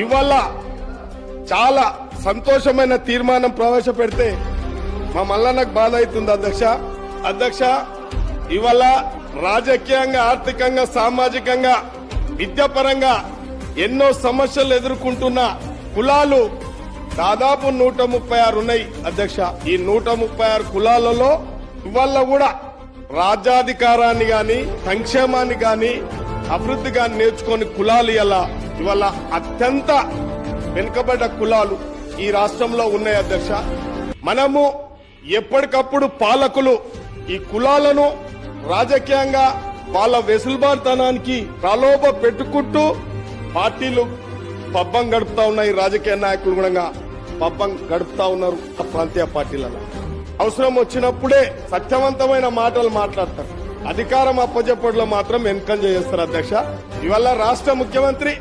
ఇవాళ చాలా సంతోషమైన తీర్మానం ప్రవేశపెడితే మా మల్లన్నకు బాధ అవుతుంది అధ్యక్ష ఇవాళ రాజకీయంగా ఆర్థికంగా సామాజికంగా విద్యాపరంగా ఎన్నో సమస్యలు ఎదుర్కొంటున్న కులాలు దాదాపు 136 ఉన్నాయి అధ్యక్ష. ఈ 136 కులాలలో ఇవాళ కూడా రాజ్యాధికారాన్ని గాని సంక్షేమాన్ని గాని అభివృద్ధి గాని నేర్చుకుని కులాలు ఇవాళ అత్యంత వెనుకబడ్డ కులాలు ఈ రాష్ట్రంలో ఉన్నాయి అధ్యక్ష. మనము ఎప్పటికప్పుడు పాలకులు ఈ కులాలను రాజకీయంగా వాళ్ళ వెసులుబాటుతనానికి ప్రలోభ పెట్టుకుంటూ పార్టీలు పబ్బం గడుపుతా ఉన్నాయి. రాజకీయ నాయకులు కూడా పబ్బం గడుపుతా ఉన్నారు ప్రాంతీయ పార్టీలలో. అవసరం వచ్చినప్పుడే సత్యవంతమైన మాటలు మాట్లాడతారు, అధికారం అప్పచెప్పట్లో మాత్రం వెనుకంజ చేస్తారు అధ్యక్ష. ఇవాళ రాష్ట్ర ముఖ్యమంత్రి